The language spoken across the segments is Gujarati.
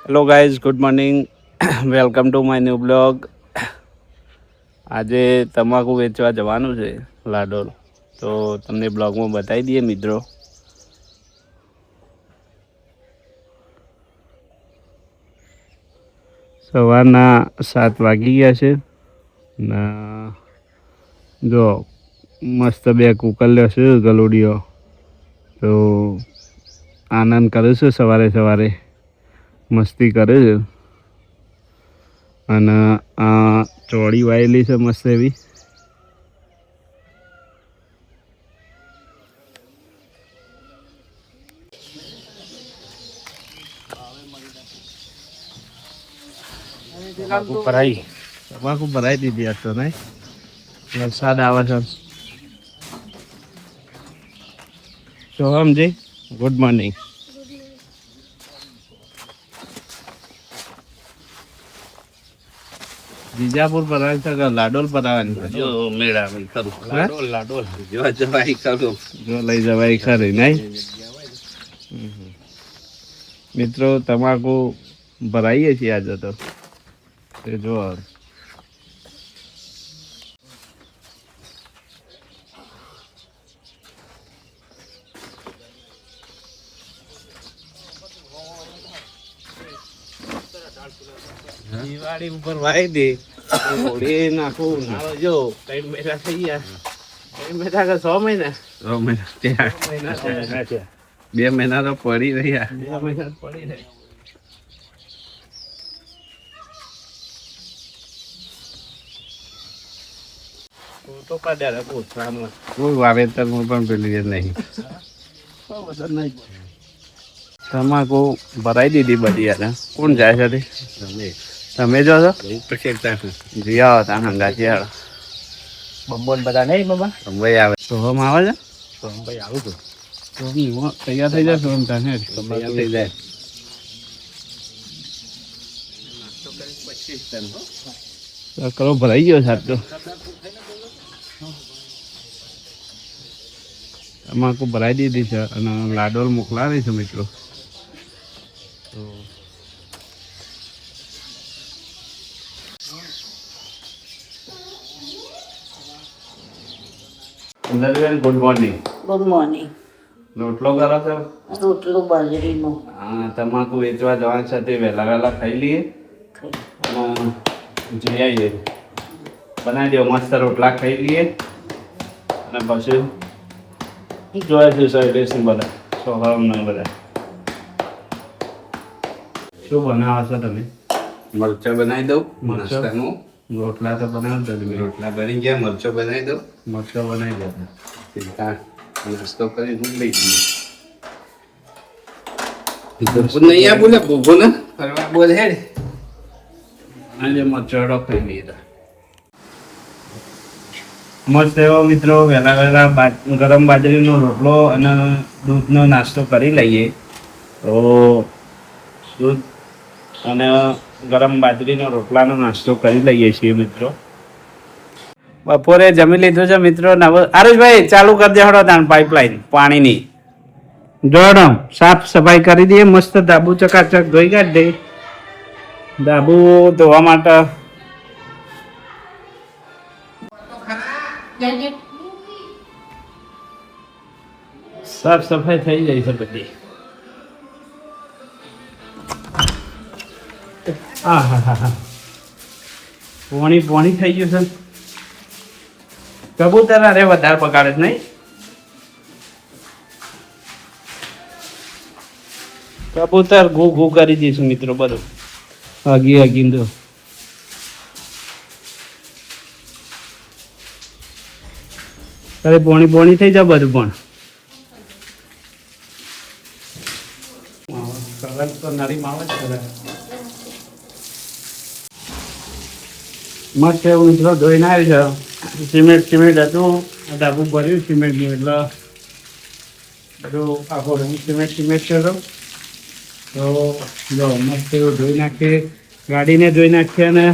Hello guys, good morning. Welcome to my new blog. આજે તમાકુ વેચવા જવાનું છે લાડોલ, તો તમને બ્લોગમાં બતાવી દઈએ મિત્રો. સવારના 7 વાગી ગયા છે ને જો મસ્ત બે કુકલ્યો છે ગલુડીઓ, તો આનંદ કરે છે સવારે સવારે, મસ્તી કરે છે. અને આ ચોળી વાયેલી છે મસ્ત એવી. તમાકુ ભરાઈ દીધી આજ તો નહીં, વરસાદ આવે છે. સોહમજી, ગુડ મોર્નિંગ. બીજાપુર ભરાય છે કે લાડોલ ભરાવાની છે? જો મેળા નહીં કરું. લાડોલ જો જવાય કરું. જો લઈ જવાય ખરી નહીં. મિત્રો તમાકુ ભરાઈએ છીએ આજે તો, એ જો દિવાળી ઉપર વાઈ દે હોળી નાખું નાળો. જો 3 મહિના થઈ ગયા. 3 મહિના કે 6 મહિના? 6 મહિના ત્યાં 2 મહિના તો પડી રહ્યા. 2 મહિના પડી રહ્યા. તો પાડ્યા પોતાનું કોઈ વાવેતરમાં પણ પેલી નહીં. તમાકુ ભરાઈ દીધી બધી. યાર કોણ જાય છે? તમે જો છો? જી આવો તા હંગાથી યાર. બંબોન બધા નહીં બાબા. ભાઈ આવે સોહમ આવે છે? ભાઈ આવું તો તૈયાર થઈ જાય સોહમ તને તૈયાર થઈ જાય. કરો ભરાઈ ગયો સાહેબ તો. તમાકુ ભરાઈ દીધી છે અને લાડોલ મોકલાવી છે મિત્રો. Good morning. Good morning. રોટલો કરો છો? રોટલો બાજરીનો. હા, તમાકુ વેચવા જવાનું છે તે વહેલા વહેલા ખાઈ લઈએ અને જઈ આવીએ. બનાવી દો મસ્ત રોટલા ખાઈ લઈએ અને પછી જોયા છે સર્વિસિંગ બધા સોહમને બધા. શું બનાવો છો તમે? મરચા બનાવી દઉં. મરચાં? નાસ્તાનું રોટલા તો બનાવતા તમે? રોટલા બની ગયા. મરચો બનાવી દઉં. મરચો બનાવી દેતા. નાસ્તો કરી હું લઈ જઈએ. નહીં આ બોલે ભૂગો ને ફરવા બોલે હેડ. આજે મરચાડો ખાઈ લઈએ. મસ્ત એવો મિત્રો વહેલા વહેલા ગરમ બાજરીનો રોટલો અને દૂધનો નાસ્તો કરી લઈએ. તો દૂધ અને ગરમ બાજરીનો રોટલાનો નાસ્તો કરી લઈએ છીએ મિત્રો. બપોરે જમી લીધું છે મિત્રો. આરુષભાઈ ચાલુ કરી દે હળો તાણ પાઇપલાઇન પાણીની. જોડો સાફ સફાઈ કરી દઈએ. મસ્ત ધાબુ ચકાચક ધોઈ કાઢ દે. ધાબુ ધોવા માટે સાફ સફાઈ થઈ જાય છે બધી. હા હા હા હા, પોણી થઈ ગયું છે. કબૂતર અરે વધારે પકાડે જ નહીં. કબૂતર ઘૂ ઘૂ કરી દઈશું મિત્રો બધું હગી તો. તારે પોણી થઈ જાય બધું. પણ કલર તો નરી માં આવે છે. મસ્ત એવું મિત્રો ધોઈને આવ્યું છે. સિમેન્ટ હતું, ડાબુ ભર્યું સિમેન્ટનું, એટલે બધું આખો સિમેન્ટ છે. તો જો મસ્ત એવું ધોઈ નાખીએ, ગાડીને ધોઈ નાખીએ અને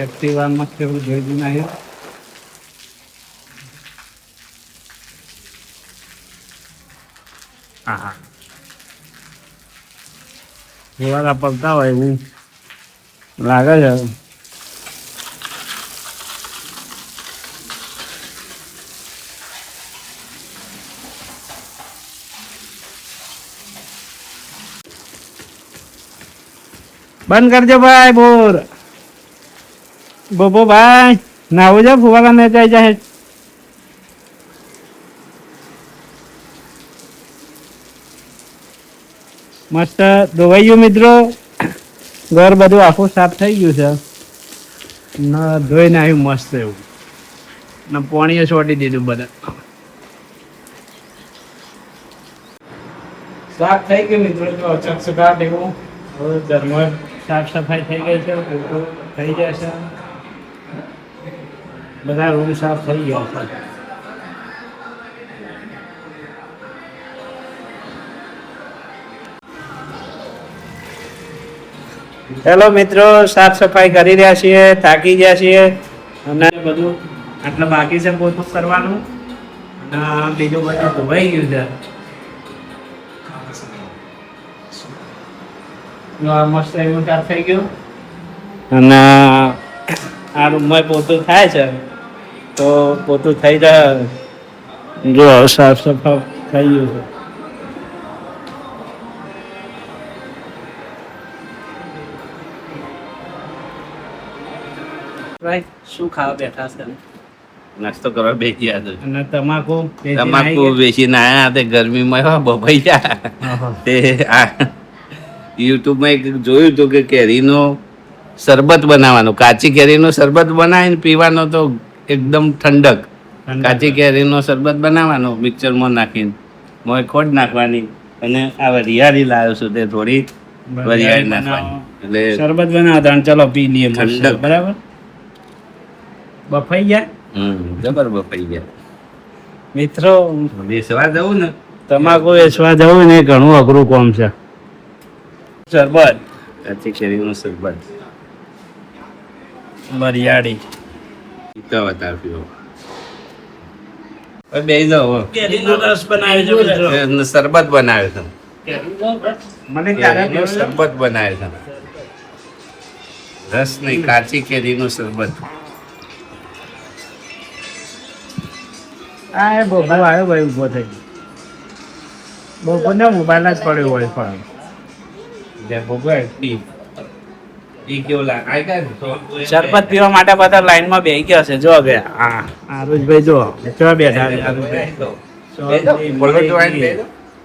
એક્ટિવા મસ્ત એવું ધોઈ નાખીએ. હા હા ફુવારા પડતા હોય એવું લાગે છે. બંધ કરજો ભાઈ બોર. બોબો ભાઈ નાવું છે, ફુવારા ને જાય જાય. મસ્ત ધોવાઈ ગયું મિત્રો. ઘર બધું આખું સાફ થઈ ગયું છે ને ધોઈને આવ્યું મસ્ત એવું ને પાણીએ છોડી દીધું બધા. સાફ થઈ ગયું મિત્રો. જો ચકચકાટ એવું હવે ઘરમાં સાફ સફાઈ થઈ ગઈ છે. થઈ જશે. બધા રૂમ સાફ થઈ ગયા છે. હેલો મિત્રો, સાફ સફાઈ કરી રહ્યા છીએ, થાકી ગયા છીએ અને બધું આટલા બાકી છે પોતું કરવાનું અને બીજું બધું ધોવાઈ ગયું છે. મસ્ત એવું સાફ થઈ ગયું અને આ રૂમમાં પોતું થાય છે તો પોતું થઈ જાય. જો સાફ સફાઈ થઈ ગયું છે. શું ખાવા બેઠા છે? નાસ્તો કરવા બેસી ગયા છે. અને તમાકુ તમાકુ બેસીને આયા તે ગરમીમાં એવા બભાઈ ગયા. તે આ યુટ્યુબમાં એક જોયું હતું કે કેરીનો શરબત બનાવવાનું, કાચી કેરીનો શરબત બનાવીને પીવાનો તો એકદમ ઠંડક. કાચી કેરીનો શરબત બનાવવાનો મિક્સરમાં નાખીને મોય ખોટ નાખવાની અને આ વરિયાળી લાવ્યો છું તે થોડી વરિયાળી નાખવાની એટલે શરબત બનાવતા. ચલો પી લઈએ. ઠંડક. બરાબર. બફાઈ ગયા. જબર બફાઈ ગયા મિત્રો. બેસવા જવું ને તમાકુ વેચવા જવું ને એ ઘણું અઘરું કામ છે. શરબત, કાચી કેરીનું શરબત વરિયાળી, પીતા હતા પીવો. હવે બેસી જાઓ. કેરીનો રસ બનાવ્યો છે મિત્રો. શરબત બનાવ્યો છે. મને કેરીનું શરબત બનાવ્યો છે. રસ નહીં, કાચી કેરીનું શરબત. આ એ બોબો આવ્યો ભાઈ, ઉભો થઈ ગયો. બોબોને મોબાઈલ જ પડ્યો હોય પણ શરબત પીવા માટે બધા લાઈનમાં બેસી ગયા છે. જો બે આરુષભાઈ જો કેવા બેઠા.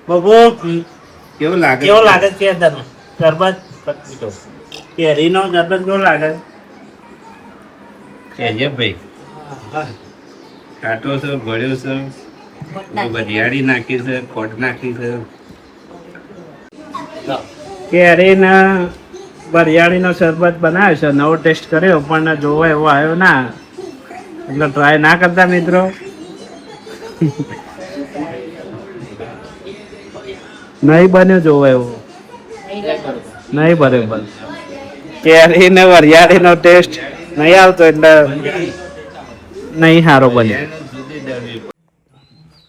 બોબો કેવું લાગે? કેવો લાગે છે તને શરબત? કેરીનો શરબત કેવો લાગે? કહેજે ભાઈ. કાંટો છે, ભર્યો છે, વરિયાળી નાખી છે, ખોટ નાખી છે. કેરીના વરિયાળીનો શરબત બનાવ્યો છે. નવો ટેસ્ટ કર્યો પણ જોવો એવો આવ્યો ના, એટલે ટ્રાય ના કરતા મિત્રો. નહીં બન્યો જોવો એવો, નહીં બરોબર. કેરી ને વરિયાળીનો ટેસ્ટ નહીં આવતો એટલે નહીં સારો બન્યો.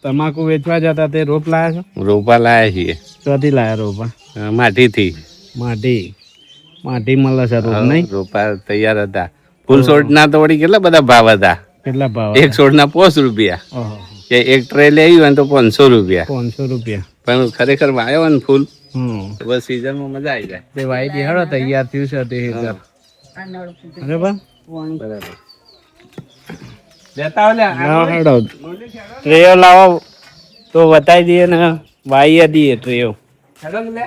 તમાકુ વેચવા જતા તે રોપ લાયા છો? રોપા લાયા છીએ. ચોથી લાયા રોપા? માટીથી. માટી મળે છે રોપ નહીં? રોપા તૈયાર હતા. ફૂલ છોડ ના તો વળી કેટલા બધા ભાવ હતા. કેટલા ભાવ? એક છોડ ના 5 રૂપિયા. એક ટ્રે લઈ આવ્યું તો 500 રૂપિયા. 500 રૂપિયા. પણ ખરેખર વાયો ને ફૂલ તો બસ સીઝનમાં મજા આવી જાય. તે વાઈ દી હેડો તૈયાર થયું છે તે હેડો. બરાબર. બરાબર. લેતા આવો લે. હેડો ટ્રેયો લાવો તો બતાવી દઈએ ને વાઈ દઈએ ટ્રેયો. હેલો લે.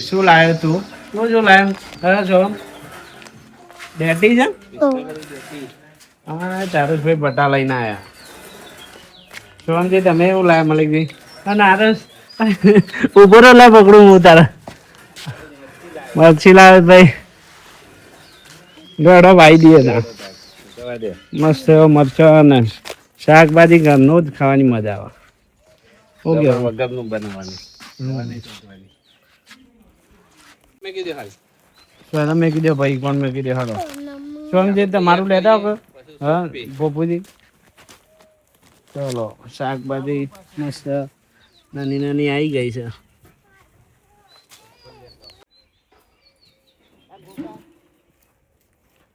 શું લાવ્યો તું? શું લાવ્યો? હા છો ડેટી છે? હા ચારુષભાઈ બટા લઈને આવ્યા. સોનજી તમે એવું લાવ્યા મલિકભાઈ? હા નારસ ઉભો રહો, લે પકડું હું તારા. મરચી લાવે ભાઈ. ગળો વાઈ દઈએ ના. મસ્ત એવો મરચો અને શાકભાજી ઘરનું જ ખાવાની મજા આવે. શું કેવું? વગરનું બનાવવાનું. પહેલા મેં કીધું ભાઈ કોણ મેં કીધું હાલો સોનજી તમારું લેતા આવો હા પપ્પુજી ચલો શાકભાજી મસ્ત નાની નાની આવી ગઈ છે.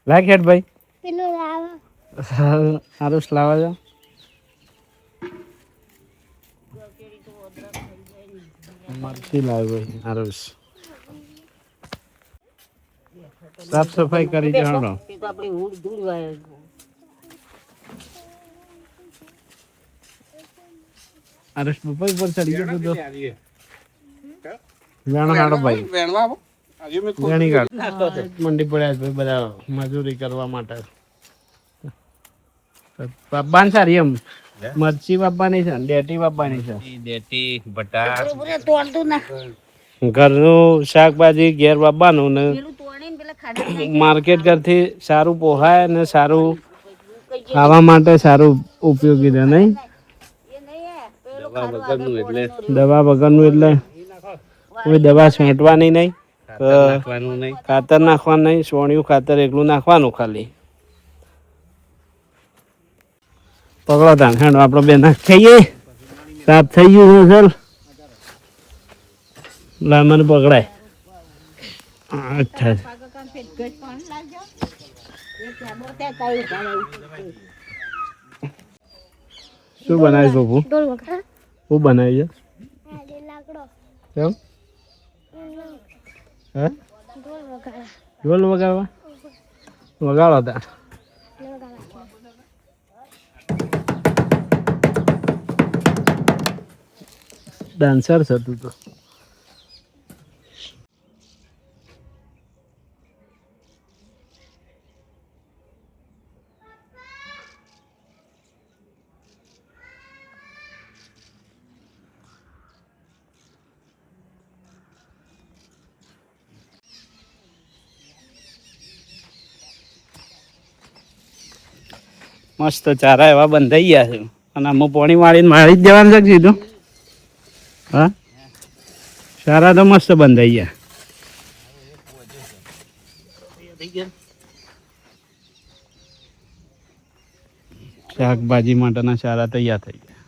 લાગ હેડ ભાઈ સારું લાવા છો. મરચી લાવ્યો સારું સાફ સફાઈ કરી જવાનો. અરે ઉપર ઉપર ચડી ગયો તો જાણો હાડો ભાઈ વેણી કાઢ મંડી પડ્યા છે બધા મજૂરી કરવા માટે. બાપાની સારી એમ મરચી બાપાની છે ડેટી બાપાની છે. દેટી બટાર ઘરનું શાકભાજી ઘેર બાપાનું ને માર્કેટ કરતી સારું પોહાય ને સારું ખાવા માટે સારું ઉપયોગી છે નહીં. દવા વગરનું એટલે કોઈ દવા છાંટવાની નહીં, ખાતર નાખવાનું નહીં, સોણિયું ખાતર એકલું નાખવાનું ખાલી. પકડો તાણ હેડો આપણે બે નાખ ખાઈએ. સાફ થઈ ગયું છે સર લામણ પકડાય. અચ્છા શું બનાવી બાપુ? શું બનાવી છે? કેમ હે ઢોલ વગાડવા વગાડો તા ડાન્સર છે તું તો. મસ્ત ચારા એવા બંધાઈ ગયા છે અને આમાં પાણી વાળીને મારી જ દેવાનું છે સીધું. હા ચારા તો મસ્ત બંધાઈ ગયા. શાકભાજી માટેના ચારા તૈયાર થઈ ગયા.